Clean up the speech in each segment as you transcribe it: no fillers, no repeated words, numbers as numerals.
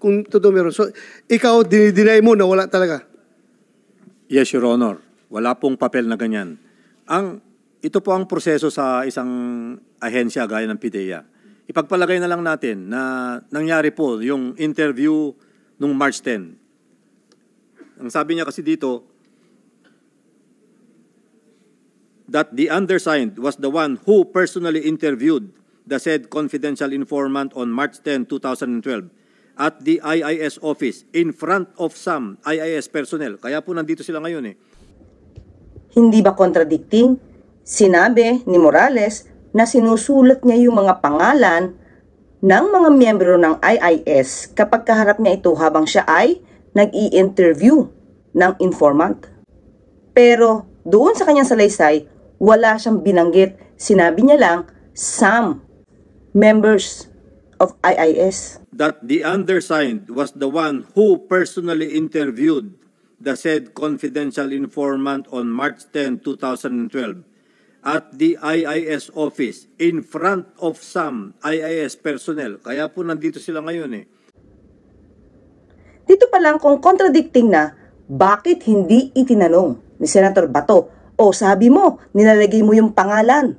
kung totoo meron. So, ikaw, dinideny mo na wala talaga? Yes, Your Honor. Wala pong papel na ganyan. Ito po ang proseso sa isang ahensya gaya ng PIDEA. Ipagpalagay na lang natin na nangyari po yung interview nung March 10. Ang sabi niya kasi dito, that the undersigned was the one who personally interviewed the said confidential informant on March 10, 2012 at the IIS office in front of some IIS personnel. Kaya po nandito sila ngayon eh. Hindi ba contradicting? Sinabi ni Morales na sinusulat niya yung mga pangalan ng mga miyembro ng IIS kapag kaharap niya ito habang siya ay nag-i-interview ng informant. Pero doon sa kanyang salaysay, wala siyang binanggit. Sinabi niya lang, some members of IIS. That the undersigned was the one who personally interviewed the said confidential informant on March 10, 2012 at the IIS office in front of some IIS personnel. Kaya po nandito sila ngayon eh. Dito pa lang kung contradicting na, bakit hindi itinanong ni Senator Bato o sabi mo, nilalagay mo yung pangalan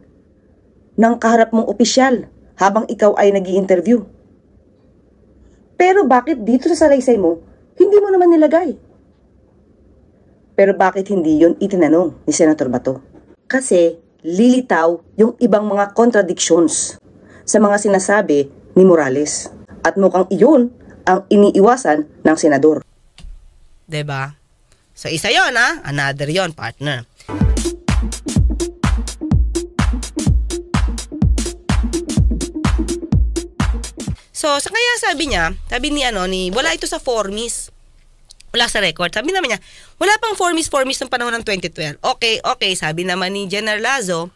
ng kaharap mong opisyal habang ikaw ay nag-i-interview. Pero bakit dito sa salaysay mo, hindi mo naman nilagay? Pero bakit hindi yun itinanong ni Senator Bato? Kasi lilitaw yung ibang mga contradictions sa mga sinasabi ni Morales. At mukhang iyon ang iniiwasan ng senador. Diba? So isa yon ha, another yon partner. So sa kaya sabi ni wala ito sa formis. Wala sa record. Sabi naman niya, wala pang formis ng panahon ng 2012. Okay, sabi naman ni General Lazo,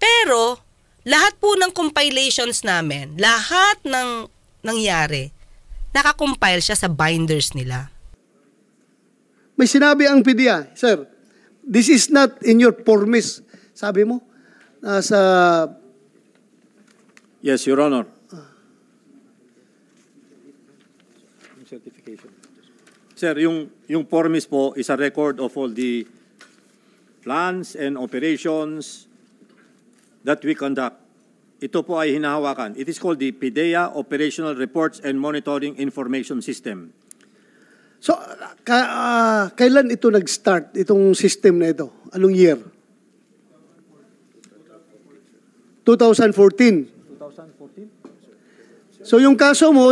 pero lahat po ng compilations namin, lahat ng nangyari, nakakompile siya sa binders nila. May sinabi ang PIDEA, sir, this is not in your formis. Sabi mo, sa... Yes, Your Honor. Certification. Sir, yung formis po is a record of all the plans and operations that we conduct. Ito po ay hinahawakan. It is called the PIDEA Operational Reports and Monitoring Information System. So, kailan ito nag-start, itong system na ito? Anong year? 2014. So yung kaso mo,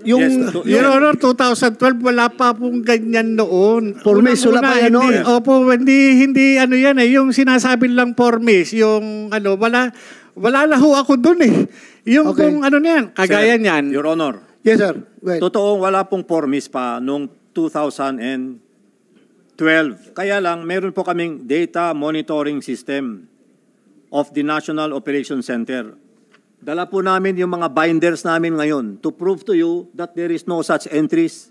Your Honor, 2012, wala pa pong ganyan noon. Formis, wala pa yan noon. Opo, hindi ano yan eh. Yung sinasabi lang formis, yung wala na ho ako dun eh. Yung Okay. kung ano niyan, kagaya Sir, niyan. Your Honor. Yes, sir. Wait. Totoong wala pong formis pa noong 2012. Kaya lang, meron po kaming data monitoring system of the National Operations Center. Dala po namin yung mga binders namin ngayon to prove to you that there is no such entries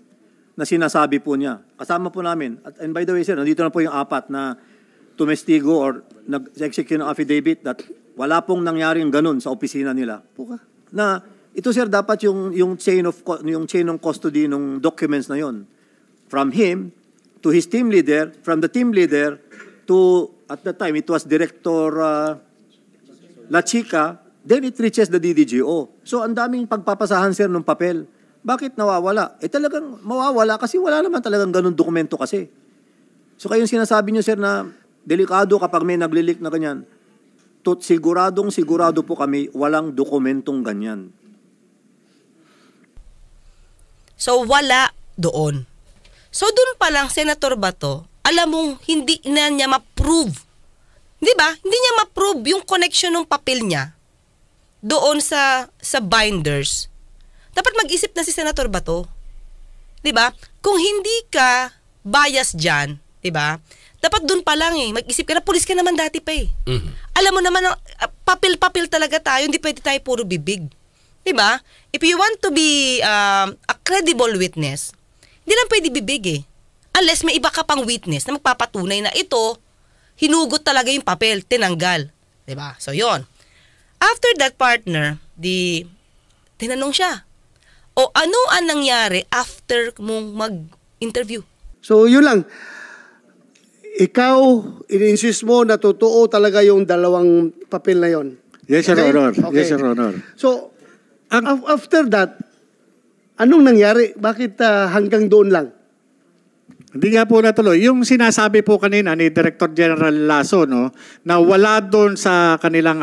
na sinasabi po niya. Kasama po namin. And by the way, sir, nandito na po yung apat na tumestigo or nag-execute ng affidavit that wala pong nangyaring ganun sa opisina nila. Na ito, sir, dapat yung chain of custody ng documents na yon. From him to his team leader, from the team leader to, at that time, it was Director La Chica. Then it reaches the DDGO. So ang daming pagpapasahan, sir, ng papel. Bakit nawawala? Talagang mawawala kasi wala naman talagang ganun dokumento kasi. So kayong sinasabi nyo, sir, na delikado kapag may naglilik na ganyan. Sigurado po kami walang dokumentong ganyan. So wala doon. So doon pa lang, Senator Bato, alam mong hindi na niya ma-prove. Di ba? Hindi niya ma-prove yung connection ng papel niya doon sa binders. Dapat mag-isip na si Senator Bato. 'Di ba? Kung hindi ka bias diyan, 'di ba? Dapat doon pa lang mag-isip ka na, pulis ka naman dati pa eh. Alam mo naman, papel-papel talaga tayo, hindi pwede tayo puro bibig. 'Di ba? If you want to be a credible witness, hindi lang pwede bibig eh. Unless may iba ka pang witness na magpapatunay na ito, hinugot talaga yung papel, tinanggal. 'Di ba? So 'yon. After that, partner, tinanong siya, O ano ang nangyari after mong mag-interview? So, yun lang. Ikaw, in-insist mo na totoo talaga yung dalawang papel na yon. Yes, Your Okay? Honor. Okay. Yes, Your Honor. So, after that, anong nangyari? Bakit hanggang doon lang? Hindi nga po natuloy. Yung sinasabi po kanina ni Director General Lasso, no, na wala doon sa kanilang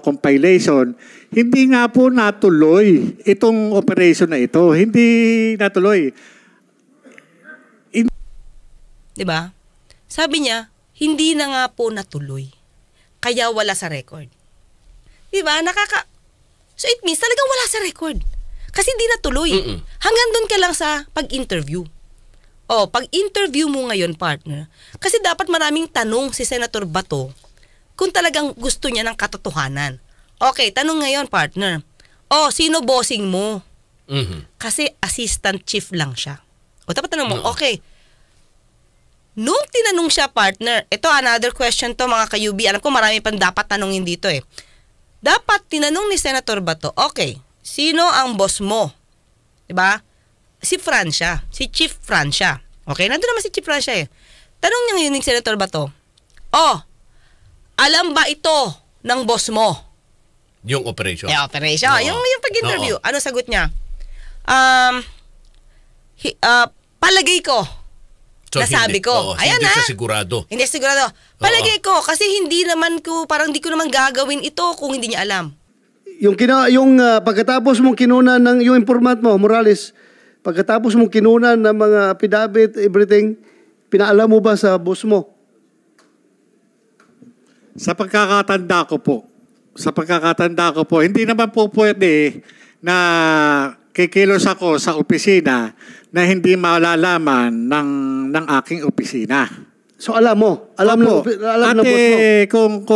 compilation, hindi nga po natuloy itong operation na ito. Hindi natuloy. 'Di ba? Sabi niya, hindi na nga po natuloy. Kaya wala sa record. 'Di ba? So it means talagang wala sa record. Kasi hindi natuloy. Hanggang doon ka lang sa pag-interview. Pag-interview mo ngayon, partner, kasi dapat maraming tanong si Senator Bato kung talagang gusto niya ng katotohanan. Okay, tanong ngayon, partner. Sino bossing mo? Kasi assistant chief lang siya. Dapat tanong mo, okay. Nung tinanong siya, partner, ito another question to mga ka-UB. Alam ko marami pang dapat tanongin dito eh. Dapat tinanong ni Senator Bato, okay, sino ang boss mo? Diba? Si Francia, si Chief Francia. Okay, nandun naman si Chief Francia eh. Tanong niya ngayon ni Senator Bato, alam ba ito ng boss mo? Yung operation. Operation. Yung pag-interview. Ano sagot niya? Palagay ko. So, nasabi ko. Ayan hindi siya sigurado. Hindi sigurado. Palagay ko kasi hindi ko naman gagawin ito kung hindi niya alam. Yung pagkatapos mong kinunan ng yung informant mo, Morales, pagkatapos mong kinunan ng mga affidavit, everything, pinaalam mo ba sa boss mo? Sa pagkakatanda ko po, hindi naman po pwede na kikilos ako sa opisina na hindi malalaman ng aking opisina. So alam mo? Alam ng boss mo?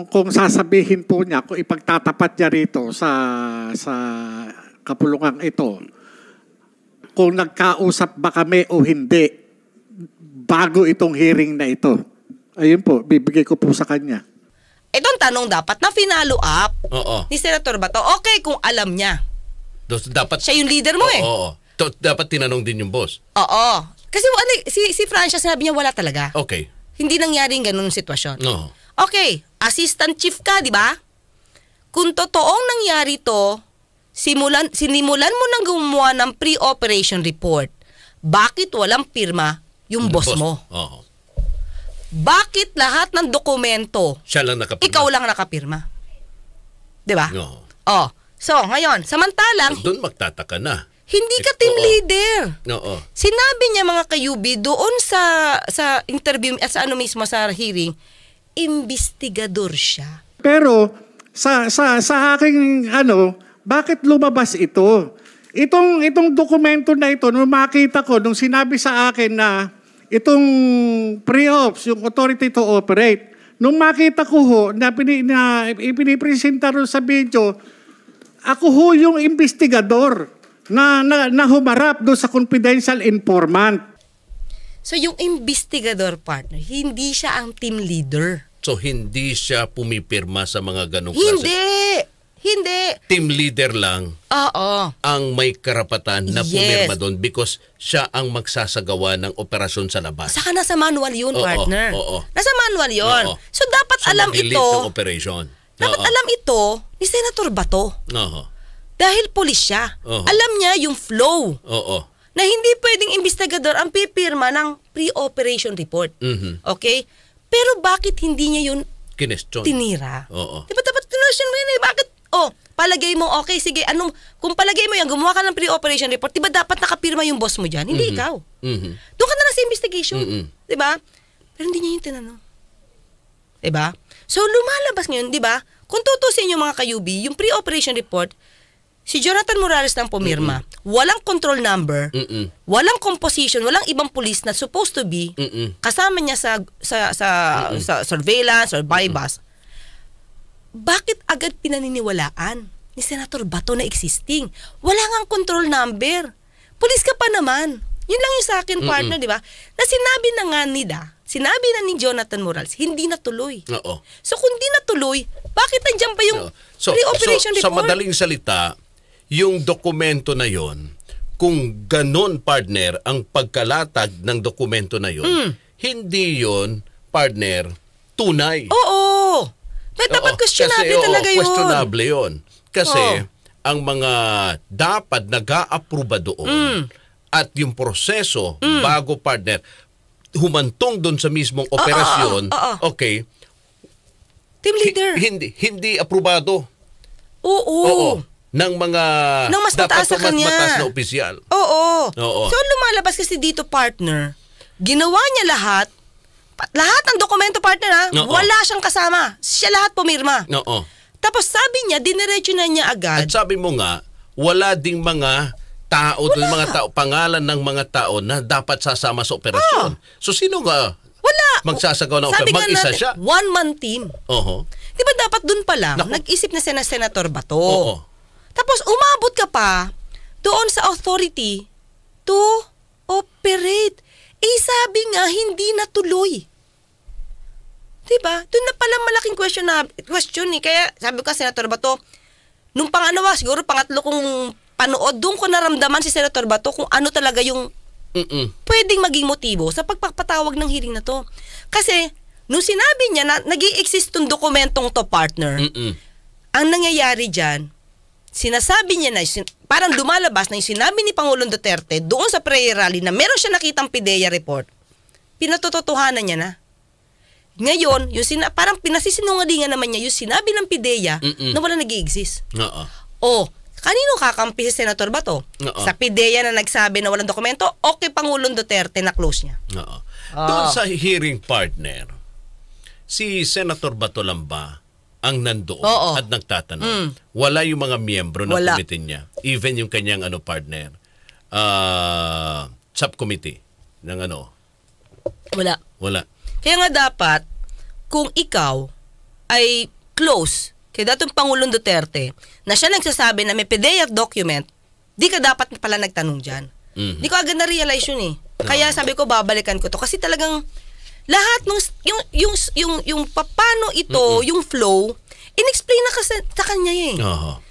Kung sasabihin po niya, kung ipagtatapat niya rito sa kapulungan ito, kung nagkausap ba kami o hindi bago itong hearing na ito. Ayun po, bibigay ko po sa kanya. Itong tanong dapat na finalo up ni Senator Bato. Okay, kung alam niya. Dapat, siya yung leader mo eh. Oo. Dapat tinanong din yung boss. Oo. Kasi si Francia sinabi niya wala talaga. Okay. Hindi nangyaring ganun sitwasyon. No. Okay, assistant chief ka, di ba? Kung totoong nangyari to, sinimulan mo nang gumawa ng pre-operation report. Bakit walang pirma yung boss mo? Oo. Bakit lahat ng dokumento siya lang nakapirma? Ikaw lang nakapirma. Di ba? Oo. So, ngayon, samantalang doon magtataka na. Hindi ka team leader. Oo. Sinabi niya mga ka-UB doon sa interview at sa mismo sa hearing, investigador siya. Pero sa aking bakit lumabas ito? Itong dokumento na ito, nung makita ko, nung sinabi sa akin na itong pre-ops, yung authority to operate, nung makita ko ho, na ipinipresenta rin sa video, ako ho yung investigador na humarap doon sa confidential informant. So yung investigador, partner, hindi siya ang team leader. So hindi siya pumipirma sa mga ganong klase? Hindi. Team leader lang ang may karapatan na pumirma doon because siya ang magsasagawa ng operasyon sa labas. Saka nasa manual yun, partner. Oo. Nasa manual yun. So dapat alam ito. Ng operation. Dapat alam ito ni Senator Bato. Dahil pulis siya. Alam niya yung flow. Na hindi pwedeng investigador ang pipirma ng pre-operation report. Okay? Pero bakit hindi niya yun tinira? Diba dapat tinusyon mo yun eh? Bakit? Palagay mo, okay, sige, kung palagay mo yan, gumawa ka ng pre-operation report, diba dapat nakapirma yung boss mo dyan? Hindi ikaw. Doon ka na lang sa investigation. Diba? Pero hindi niya yung tinanong. Diba? So, lumalabas ngayon, diba? Kung tutusin yung mga ka-UB, yung pre-operation report, si Jonathan Morales nang pumirma, walang control number, walang composition, walang ibang police na supposed to be kasama niya sa surveillance or bypass. Bakit agad pinaniniwalaan ni Senator Bato na existing? Wala ngang control number. Pulis ka pa naman. Yun lang yung sa akin, partner, di ba? Na sinabi na nga sinabi na ni Jonathan Morales, hindi natuloy. So kung hindi natuloy, bakit nandiyan pa yung pre-operation report? Sa madaling salita, yung dokumento na yon, kung ganon, partner, ang pagkalatag ng dokumento na yon, hindi yon, partner, tunay. Oo. May dapat questionable talaga yun. Questionable yun. Kasi ang mga dapat nag-a-approve doon at yung proseso bago, partner, humantong doon sa mismong operasyon, okay, team leader. Hindi aprobado. Oo. Ng mga mas mataas sa kanya. mataas na opisyal. Oo. So lumalabas kasi dito, partner, ginawa niya lahat ng dokumento, partner, wala siyang kasama. Siya lahat pumirma. Oo. Tapos sabi niya, diniretso na niya agad. At sabi mo nga, wala ding mga tao, pangalan ng mga tao na dapat sasama sa operasyon. So sino nga magsasagawa ng operasyon? Mag-isa siya? One-man team. Di ba dapat dun pa lang, nag-isip na siya na Senator Bato. Tapos umabot ka pa doon sa authority to operate. Sabi nga, hindi natuloy. Diba? Doon na pala malaking question eh. Kaya sabi ko, Senator Bato, nung pangalawa, siguro pangatlo kong panood, doon ko naramdaman si Senator Bato kung ano talaga yung pwedeng maging motibo sa pagpapatawag ng hearing na to. Kasi, nung sinabi niya na nag-i-exist tong dokumentong to, partner, ang nangyayari dyan, sinasabi niya na, parang lumalabas na yung sinabi ni Pangulong Duterte doon sa prayer rally na meron siya nakitang PIDEA report, pinatototohanan niya na. Ngayon, parang pinasisinungalingan naman niya yung sinabi ng PIDEA na wala nag-i-exist. Kanino kakampi si Senator Bato? Sa PIDEA na nagsabi na walang dokumento o kay Pangulong Duterte na close niya? Doon sa hearing, partner, si Senator Bato lang ba ang nandoon at nagtatanong? Wala yung mga miyembro ng committee niya. Even yung kanyang partner, subcommittee ng Wala. Kaya nga dapat, kung ikaw ay close kay datong Pangulong Duterte, na siya nagsasabi na may PIDEA document, di ka dapat pala nagtanong dyan. Di ko agad na-realize yun eh. Kaya sabi ko, babalikan ko to. Kasi talagang lahat nung yung paano ito, yung flow, in-explain na kasi sa kanya eh.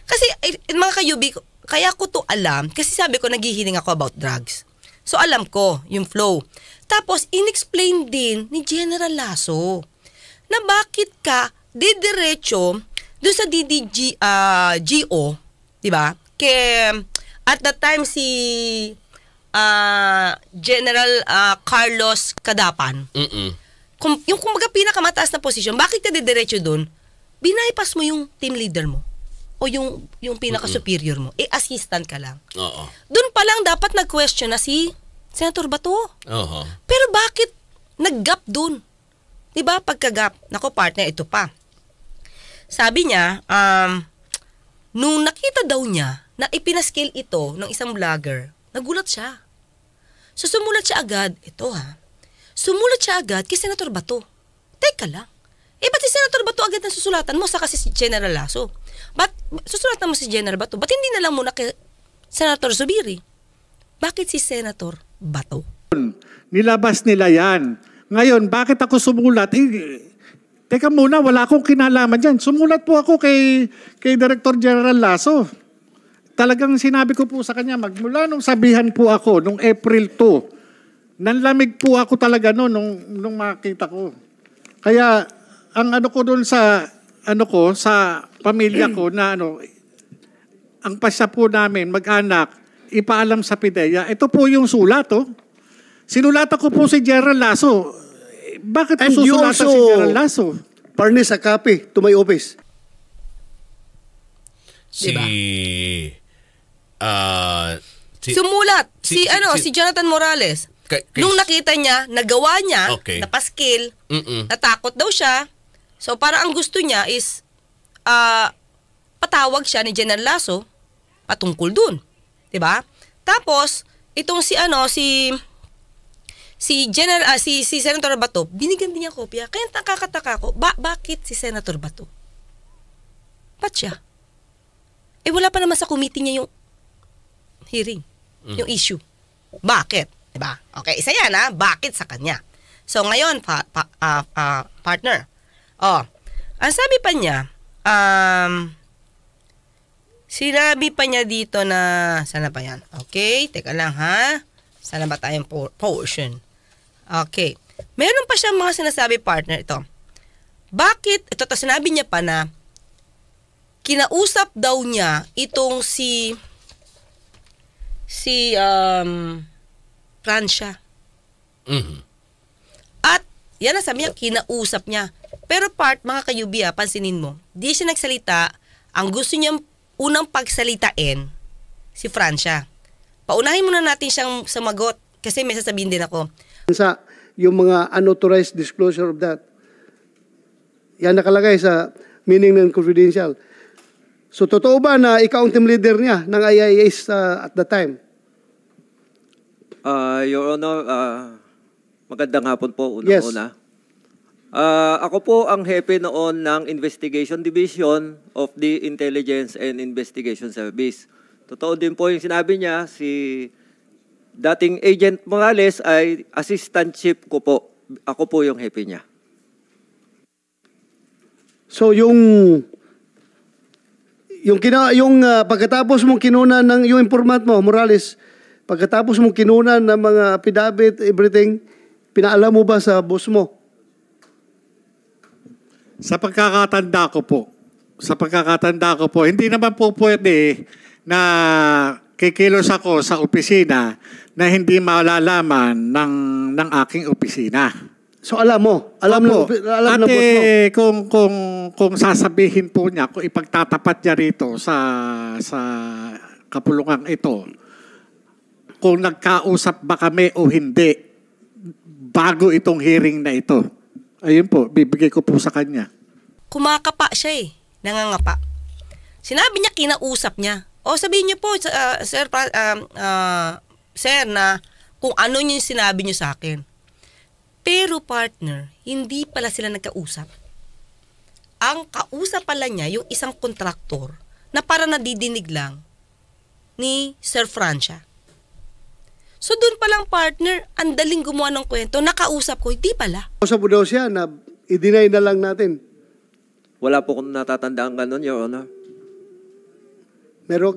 Kasi mga kayubi, kaya ko to alam, kasi sabi ko, naghihiling ako about drugs. So alam ko yung flow. Tapos, in-explain din ni General Lasso na bakit ka didiretso doon sa GO, di ba? At that time, si General Carlos Cadapan, yung kumbaga pinakamataas na posisyon, bakit ka didiretso doon? Binaypas mo yung team leader mo o yung pinaka-superior mo. Assistant ka lang. Doon pa lang dapat nag-question na si Senator Bato. Pero bakit nag-gap dun? Diba? Pagka-gap, nako partner, ito pa. Sabi niya, nung nakita daw niya na ipinaskale ito ng isang vlogger, nagulat siya. So sumulat siya agad, sumulat siya agad kay Senator Bato. Teka lang. Ba't si Senator Bato agad na susulatan mo sa kasi si General Lasso? Ba't susulatan mo si General Bato? Ba't hindi na lang muna kay Senator Zubiri? Bakit si Senator Bato? Nilabas nila yan. Ngayon, bakit ako sumulat? Teka muna, wala akong kinalaman dyan. Sumulat po ako kay Director General Lasso. Talagang sinabi ko po sa kanya, magmula nung sabihan po ako, nung April 2, nanlamig po ako talaga nung makita ko. Kaya, ang ko doon sa, sa pamilya ko na ang pasya po namin, mag-anak, ipaalam sa PIDEA. Ito po yung sulat, Sinulatan ko po si General Lasso. Bakit po susulatan si General Lasso? Furnish a copy to my office. Sumulat. Si Jonathan Morales. Nung nakita niya, nagawa niya, napaskil, natakot daw siya. So, para ang gusto niya is patawag siya ni General Lasso patungkol dun. Diba? Tapos, itong si Senator Bato, binigyan din niya kopya. Kaya nakakataka ko, bakit si Senator Bato? Ba't siya? Wala pa naman sa committee niya yung hearing, yung issue. Bakit? Diba? Okay, isa yan bakit sa kanya? So ngayon, partner, ang sabi pa niya, Sinabi pa niya dito na, sana pa yan? Okay, teka lang ha. Sana ba tayong portion? Okay. Meron pa siyang mga sinasabi, partner, ito. Bakit, ito sinabi niya pa na, kinausap daw niya itong si Francia. Mhm. At, yan ang sabi niya, kinausap niya. Pero mga kayubi, pansinin mo, di siya nagsalita, ang gusto niyang unang pagsalitain, si Francia. Paunahin muna natin siyang sumagot, kasi may sasabihin din ako. Sa yung mga unauthorized disclosure of that. Yan nakalagay sa meaning ng confidential. So, totoo ba na ikaw ang team leader niya ng IIS at the time? Your Honor, magandang hapon po, Yes. una-una. Ako po ang hepe noon ng Investigation Division of the Intelligence and Investigation Service. Totoo din po yung sinabi niya, si dating Agent Morales ay assistant chief ko po. Ako po yung hepe niya. So, pagkatapos mong kinunan ng yung informant mo, Morales, pagkatapos mong kinunan ng mga affidavit, everything, pinaalam mo ba sa boss mo? Sa pagkakatanda ko po, hindi naman po pwede na kikilos ako sa opisina na hindi malalaman ng aking opisina. So, alam mo? Alam ng boss mo? Kung sasabihin po niya, kung ipagtatapat niya rito sa kapulungan ito, kung nagkausap ba kami o hindi, bago itong hearing na ito. Ayun po, bibigay ko po sa kanya. Kumakapa siya nangangapa. Sinabi niya, kinausap niya. O sabihin niyo po, sir, na kung ano yung sinabi niyo sa akin. Pero partner, hindi pala sila nagkausap. Ang kausap pala niya, yung isang kontraktor na para nadidinig lang ni Sir Francia. So doon palang partner, ang daling gumawa ng kwento, nakausap ko, hindi pala. Kausap mo daw siya na i-deny na lang natin. Wala po kung natatandaan ganun, Your Honor. Meron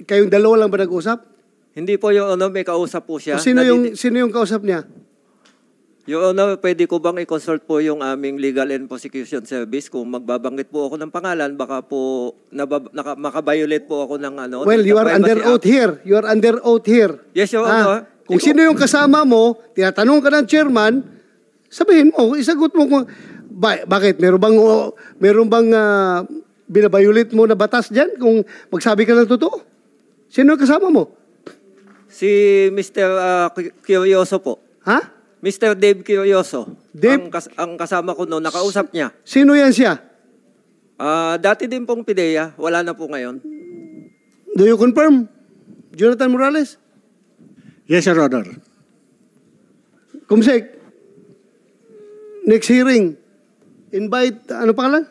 kayong dalawa lang ba nag-usap? Hindi po, Your Honor, may kausap po siya. O sino yung kausap niya? Your Honor, pwede ko bang i-consult po yung aming Legal and Prosecution Service? Kung magbabanggit po ako ng pangalan, baka po makabiolate po ako ng ano. Well, you are under oath here. You are under oath here. Yes, Your Honor. Kung sino yung kasama mo, tinatanong ka ng chairman, sabihin mo, isagot mo kung bakit? Meron bang binabiolate mo na batas diyan kung magsabi ka ng totoo? Sino yung kasama mo? Si Mr. Curioso po. Ha? Mr. Dave Curioso. Dave? Ang kasama ko noon, nakausap niya. Sino yan siya? Dati din pong PIDEA, wala na po ngayon. Do you confirm? Jonathan Morales? Yes, Your Honor. Kumsek, next hearing, invite, ano pangalan?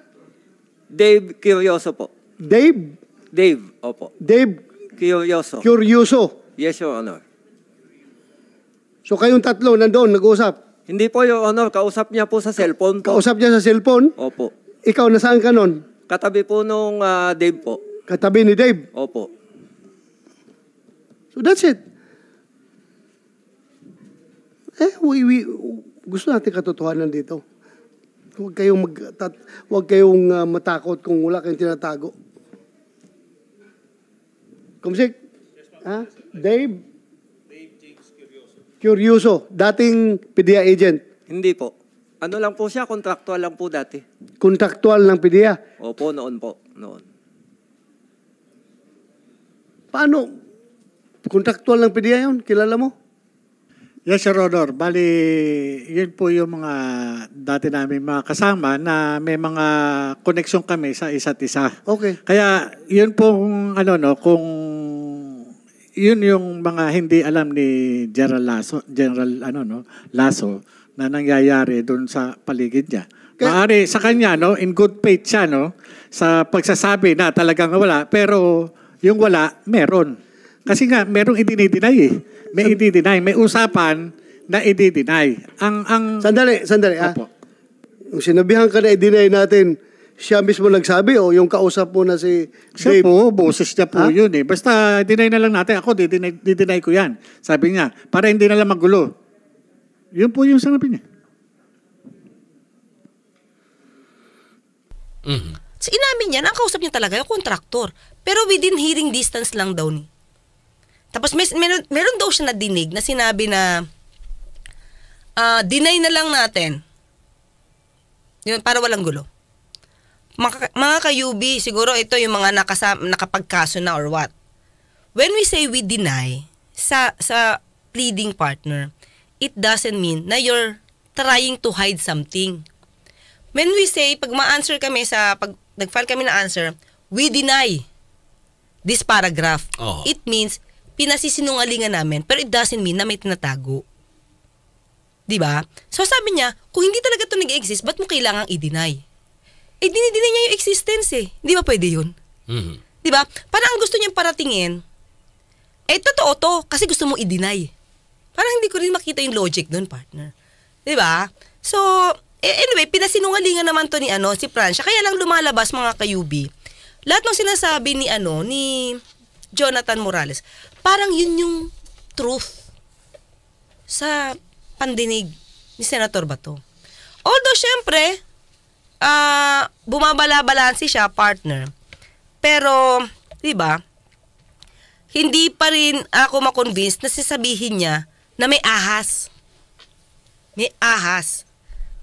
Dave Curioso po. Dave? Dave, opo. Dave Curioso. Curioso. Yes, Your Honor. So kayong tatlo nandoon, nag-usap? Hindi po, Your Honor. Kausap niya po sa cellphone po. Kausap niya sa cellphone? Opo. Ikaw, nasaan ka nun? Katabi po nung Dave po. Katabi ni Dave? Opo. So that's it. Gusto natin katotohanan dito. Huwag kayong matakot kung wala kayong tinatago. Kumsik? Ha? Dave? Curioso. Dating PDEA agent. Hindi po. Ano lang po siya, kontraktual lang po dati. Kontraktual ng PDEA. Opo, noon po. Noon. Paano? Kontraktual ng PDEA yun? Kilala mo? Yes, Your Honor. Bali, yun po yung mga dati namin mga kasama na may mga koneksyon kami sa isa't isa. Okay. Kaya yun pong kung yun yung mga hindi alam ni General Lasso na nangyayari doon sa paligid niya. Maaari sa kanya in good faith siya sa pagsasabi na talagang wala, pero yung wala meron. Kasi nga merong i-deny May i-deny, may usapan na i-deny. Sandali. Opo. Yung sinabihan ka na i-deny natin, siya mismo nagsabi o yung kausap mo na si Siya Dave? po, boses niya po Ha? yun eh. Basta deny na lang natin. Ako, dideny ko yan. Sabi niya, para hindi na lang magulo. Yun po yung sinabi niya. So, inamin niya, ang kausap niya talaga yung kontraktor. Pero within hearing distance lang daw ni. Tapos meron daw siya nadinig na sinabi na deny na lang natin. Yun, para walang gulo. Mga ka-UB, siguro ito yung mga nakapagkaso na or what. When we say we deny sa pleading partner, it doesn't mean na you're trying to hide something. When we say, pag ma-answer kami pag nag-file kami na answer, we deny this paragraph. Oh. It means, pinasisinungalingan namin, pero it doesn't mean na may tinatago. Diba? So sabi niya, kung hindi talaga ito nag-exist, ba't mo kailangang i-deny? Eh, dinideny niya yung existence eh. Di ba pwede yun? Di ba? Parang ang gusto niyang paratingin, totoo to, kasi gusto mo i-deny. Parang hindi ko rin makita yung logic doon, partner. Di ba? So, anyway, pinasinungalingan naman to ni si Francia. Kaya lang lumalabas mga ka-UB. Lahat ng sinasabi ni Jonathan Morales, parang yun yung truth sa pandinig ni Senator Bato. Although, syempre, bumabala-balansi siya, partner. Pero, di ba, hindi pa rin ako makonvince na sasabihin niya na may ahas. May ahas.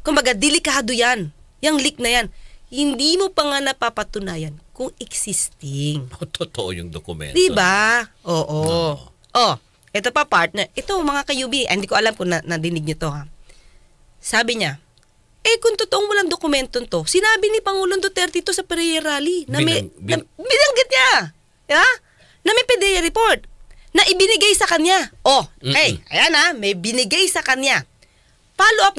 Kumbaga, delikado yan. Yang leak na yan. Hindi mo pa nga napapatunayan kung existing. Totoo yung dokumento. Diba? Oo. Oh, ito pa partner. Ito mga ka-UB, hindi ko alam kung nadinig niyo to ha. Sabi niya, kung totoong walang dokumento to, sinabi ni Pangulong Duterte to sa prayer rally na binanggit niya. Yeah? Na may PDEA report na ibinigay sa kanya. Ayan may binigay sa kanya. Follow up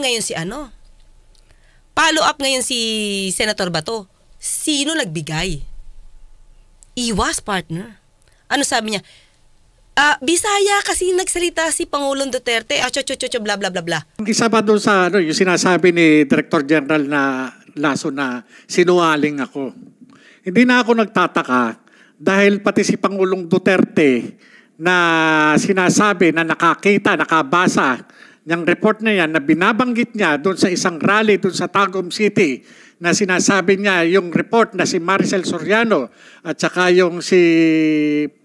ngayon si Senator Bato. Sino nagbigay? Iwas, partner. Ano sabi niya? Bisaya kasi nagsalita si Pangulong Duterte. Bla bla bla bla. Isa pa doon sa yung sinasabi ni Director General na Lasso na sinungaling ako. Hindi na ako nagtataka dahil pati si Pangulong Duterte na sinasabi na nakakita, nakabasa yung report na yan na binabanggit niya doon sa isang rally doon sa Tagum City na sinasabi niya yung report na si Maricel Soriano at saka yung si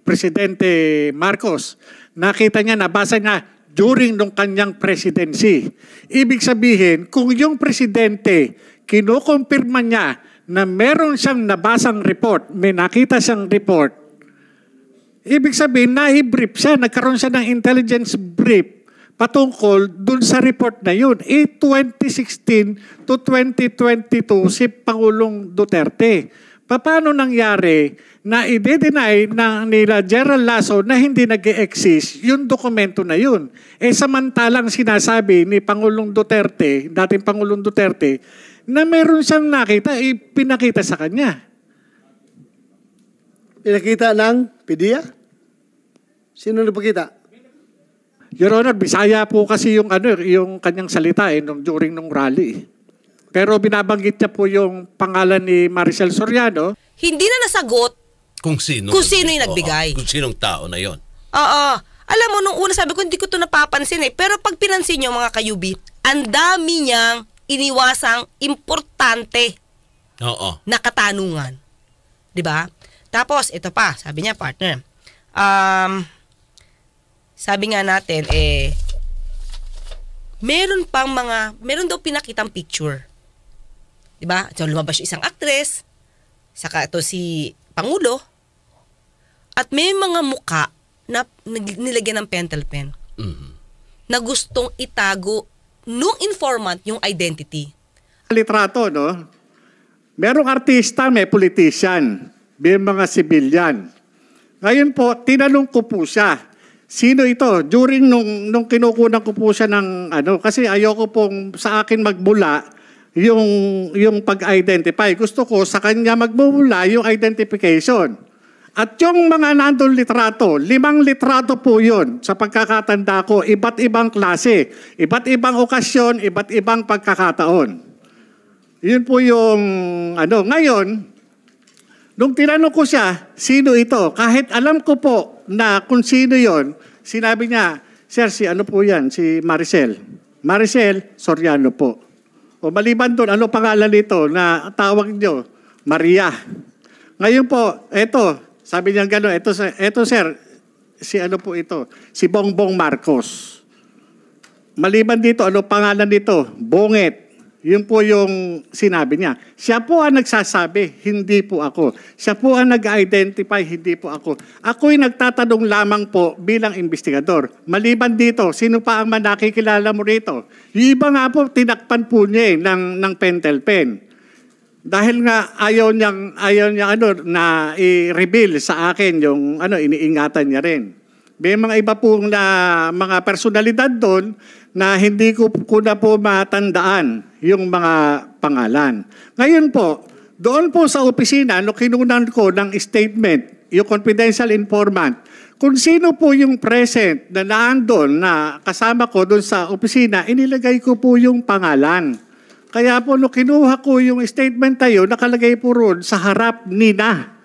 Presidente Marcos. Nakita niya, nabasa niya during nung kanyang presidency. Ibig sabihin, kung yung presidente kinukumpirma niya na meron siyang nabasang report, may nakita siyang report, ibig sabihin, na-brief siya, nagkaroon siya ng intelligence brief patungkol dun sa report na yun. 2016 to 2022 si Pangulong Duterte. Paano nangyari na i-deny nila General Lasso na hindi nag-exist yung dokumento na yun? Samantalang sinasabi ni Pangulong Duterte, dating Pangulong Duterte, na meron siyang nakita, pinakita sa kanya. Pinakita ng PDEA? Sino nagpakita? Your Honor, Bisaya po kasi yung kanyang salita during nung rally. Pero binabanggit niya po yung pangalan ni Maricel Soriano. Hindi na nasagot kung sino yung nagbigay. Kung sinong tao na yon. Oo. Alam mo, nung una sabi ko, hindi ko ito napapansin Pero pag pinansin nyo mga ka-UB, ang dami niyang iniwasang importante na katanungan. Diba? Tapos, ito pa, sabi niya, partner. Sabi nga natin, meron daw pinakitang picture. Diba? So, lumabas yung isang actress, saka ito si Pangulo, at may mga muka na nilagyan ng pentel pen na gustong itago nung informant yung identity. Litrato, no? Merong artista, may politician, may mga civilian. Ngayon po, tinanong ko po siya, sino ito? During nung kinukunan ko po siya ng kasi ayoko pong sa akin magbula yung pag-identify. Gusto ko sa kanya magbula yung identification. At yung mga nandun litrato, 5 litrato po yun sa pagkakatanda ko, iba't ibang klase, iba't ibang okasyon, iba't ibang pagkakataon. Yun po yung ano. Ngayon, nung tinanong ko siya, sino ito? Kahit alam ko po na kung sino yon, sinabi niya, Sir, si ano po yan? Si Maricel. Maricel Soriano po. O maliban doon, ano pangalan nito na tawag niyo? Maria. Ngayon po, eto, sabi niya gano'n, eto sir, si ano po ito? Si Bongbong Marcos. Maliban dito, ano pangalan nito? Bonget. Yun po yung sinabi niya. Siya po ang nagsasabi, hindi po ako. Siya po ang nag-identify, hindi po ako. Ako'y nagtatanong lamang po bilang investigador. Maliban dito, sino pa ang nakikilala mo rito? Yung iba nga po, tinakpan po niya ng pentel pen. Dahil nga ayaw niya na i-reveal sa akin yung iniingatan niya rin. May mga iba pong mga personalidad doon na hindi ko na po matandaan yung mga pangalan. Ngayon po, doon po sa opisina, kinunan ko ng statement, yung confidential informant, kung sino po yung present na naandun na kasama ko doon sa opisina, inilagay ko po yung pangalan. Kaya po, kinuha ko yung statement tayo, nakalagay po roon sa harap nina.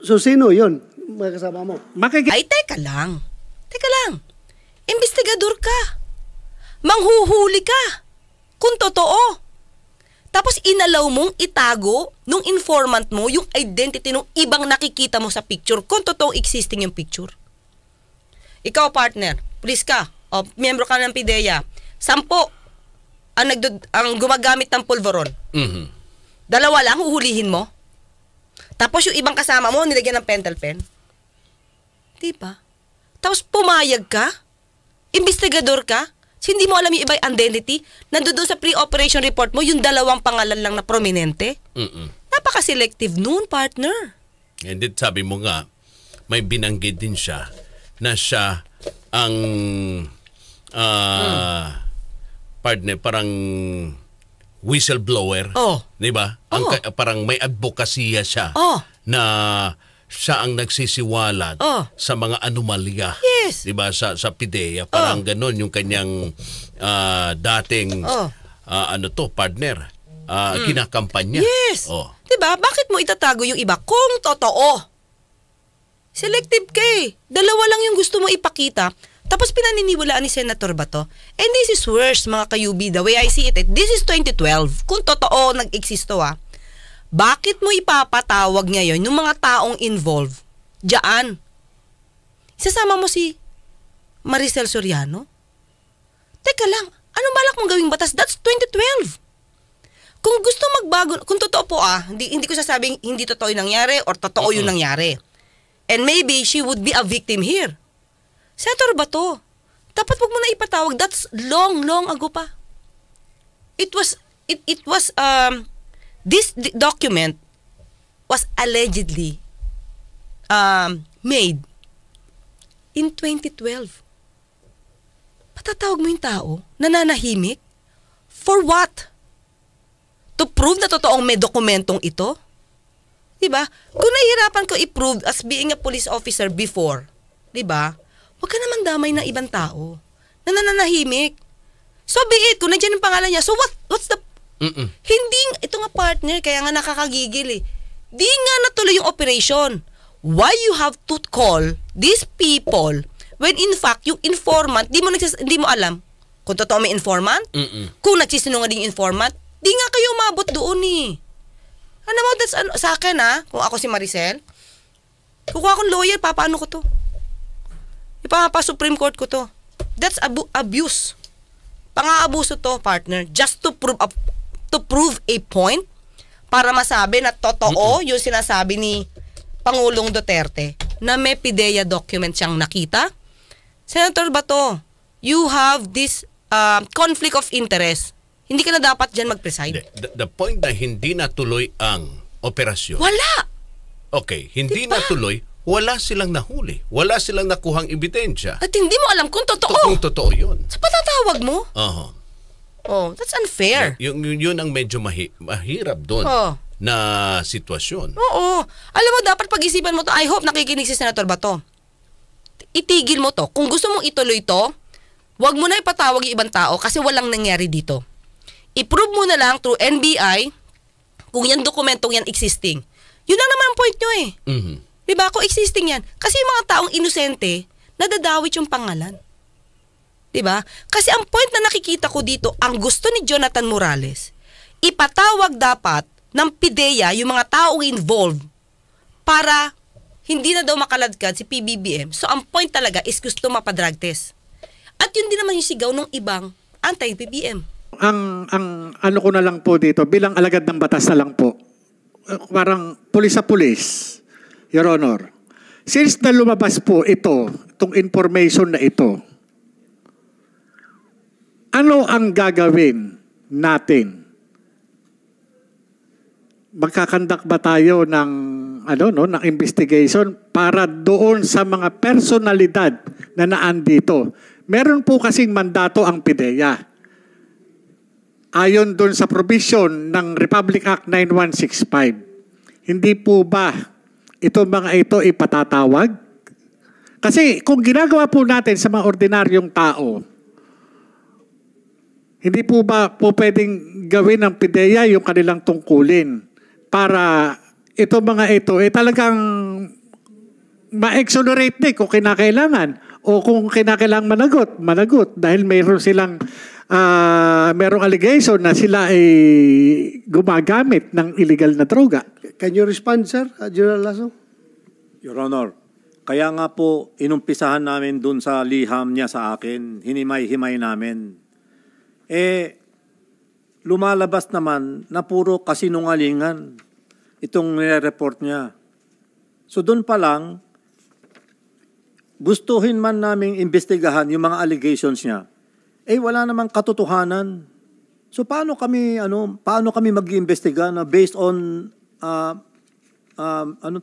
So, sino yun? Mga kasama mo? Ay, teka lang. Teka lang. Investigador ka. Manghuhuli ka. Kung totoo. Tapos inalaw mong itago nung informant mo yung identity ng ibang nakikita mo sa picture kung totoong existing yung picture. Ikaw, partner, pulis ka, o miyembro ka ng PIDEA, 10 ang gumagamit ng pulveron. Mm-hmm. 2 lang, huhulihin mo. Tapos yung ibang kasama mo, nilagyan ng pentel pen. Diba? Tapos pumayag ka? Investigador ka? So, hindi mo alam yung iba identity? Nandoon sa pre-operation report mo, yung 2 pangalan lang na prominente? Napaka-selective noon, partner. And then sabi mo nga, may binanggit din siya na siya ang partner, parang whistleblower. Oh. Di ba? Parang may advokasya siya na siya ang nagsisiwalat sa mga anomalya. Yes. Di ba? Sa PIDEA. Parang ganon yung kanyang dating partner. Kinakampanya. Yes. Di ba? Bakit mo itatago yung iba kung totoo? Selective ka eh. 2 lang yung gusto mo ipakita. Tapos pinaniniwalaan ni Senator Bato. And this is worse, mga kayubi. The way I see it, this is 2012. Kung totoo nag-existo bakit mo ipapatawag ngayon yung mga taong involved diyan? Isasama mo si Maricel Soriano? Teka lang, anong balak mong gawing batas? That's 2012. Kung gusto magbago, kung totoo po hindi ko sasabing hindi totoo yung nangyari or totoo yung nangyari. And maybe she would be a victim here. Senator Bato, dapat wag mo na ipatawag. That's long ago pa. This document was allegedly made in 2012. Patatawag mo yung tao, nananahimik? For what? To prove na totoong may dokumentong ito? Diba? Kung nahihirapan ko i-prove as being a police officer before, diba? Huwag ka naman damay ng ibang tao na nananahimik. So be it, kung nandiyan yung pangalan niya, so what's the... Hindi, ito nga partner, kaya nga nakakagigil eh. Di nga natuloy yung operation. Why you have to call these people when in fact yung informant, di mo alam kung totoo may informant? Kung nagsisinungaling yung informant, di nga kayo umabot doon eh. Ano mo, that's sa akin kung ako si Maricel, kukuha akong lawyer, papaano ko to? Ipapa-Supreme Court ko to. That's abuse. Pang-aabuso to, partner, just to prove a point para masabi na totoo yung sinasabi ni Pangulong Duterte na may PIDEA document siyang nakita. Senator Bato, you have this conflict of interest. Hindi ka na dapat dyan mag-preside. The point na hindi natuloy ang operasyon. Wala! Okay, hindi natuloy, wala silang nahuli. Wala silang nakuhang ebidensya. At hindi mo alam kung totoo. Kung totoo yun. Sa patatawag mo? Oh, that's unfair. Yun ang medyo mahirap doon na sitwasyon. Oo. Alam mo, dapat pag-isipan mo to. I hope nakikinig si Senator Bato. Itigil mo to. Kung gusto mong ituloy to, wag mo na ipatawag yung ibang tao kasi walang nangyari dito. I-prove mo na lang through NBI kung yan dokumentong yan existing. Yun lang naman ang point nyo eh. Mhm. Diba? Kung existing yan. Kasi yung mga taong inosente, nadadawit yung pangalan. Diba? Kasi ang point na nakikita ko dito, ang gusto ni Jonathan Morales, ipatawag dapat ng PIDEA yung mga taong involved para hindi na daw makaladkad si PBBM. So ang point talaga is gusto mapadrag test. At yun din naman yung sigaw ng ibang anti-PBM. Ang ano ko na lang po dito, bilang alagad ng batas na lang po, parang pulis sa pulis, Your Honor. Since na lumabas po itong information na ito, ano ang gagawin natin? Magkakandak ba tayo ng ng investigation para doon sa mga personalidad na naandito? Meron po kasing mandato ang PIDEA. Ayon doon sa provision ng Republic Act 9165. Hindi po ba itong mga ito ipatatawag? Kasi kung ginagawa po natin sa mga ordinaryong tao, hindi po ba po pwedeng gawin ng PIDEA yung kanilang tungkulin para itong mga ito talagang ma-exonerate kung kinakailangan o kung kinakailangan managot dahil mayroon silang merong allegation na sila ay gumagamit ng illegal na droga. Can you respond, sir, General Lasso? Your Honor, kaya nga po inumpisahan namin dun sa liham niya sa akin, hinimay-himay namin. Lumalabas naman na puro kasinungalingan itong nire-report niya. So doon pa lang, gustuhin man naming imbestigahan yung mga allegations niya, wala namang katotohanan. So paano kami mag-iimbestiga na based on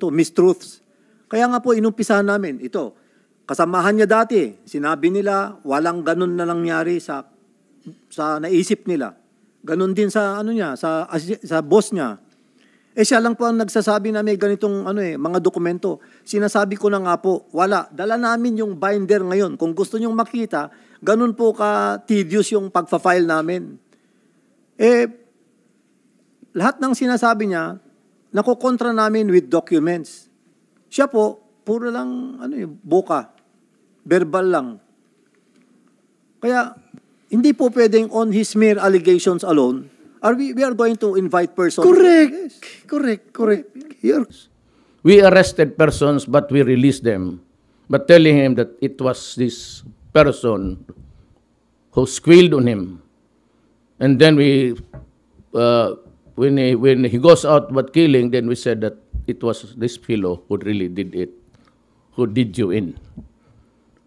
mistruths? Kaya nga po inumpisahan namin ito. Kasamahan niya dati, sinabi nila walang ganun na nangyari sa naisip nila. Ganun din sa sa boss niya. Siya lang po ang nagsasabi na may ganitong mga dokumento. Sinasabi ko na nga po, wala. Dala namin yung binder ngayon. Kung gusto nyong makita, ganun po ka-tedious yung pagpa-file namin. Lahat ng sinasabi niya, nakokontra namin with documents. Siya po, puro lang, boka. Verbal lang. Kaya, hindi po pwedeng on his mere allegations alone, we are going to invite persons. Correct. Yes. Correct. Yes. We arrested persons, but we released them. But telling him that it was this person who squealed on him. And then when he goes out but killing, then we said that it was this fellow who really did it, who did you in.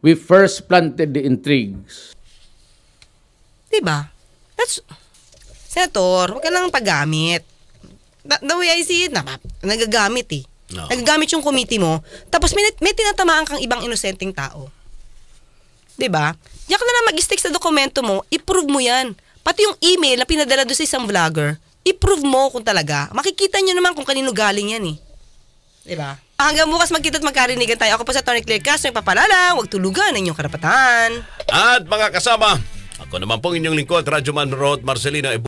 We first planted the intrigues. Diba? Senator, huwag ka nang paggamit. The way I see it, nagagamit eh. No. Nagagamit yung committee mo, tapos may tinatamaan kang ibang inosenteng tao. Diba? Diyan ka na lang mag-stick sa dokumento mo, i-prove mo yan. Pati yung email na pinadala doon sa isang vlogger, i-prove mo kung talaga. Makikita nyo naman kung kanino galing yan eh. Diba? Hanggang bukas magkita at magkarinigan tayo. Ako po sa Attorney Claire Castro, nagpapalala, huwag tulugan ang inyong karapatan. At mga kasama, ako naman pong inyong lingkod, Radyo Man Road, Marcelino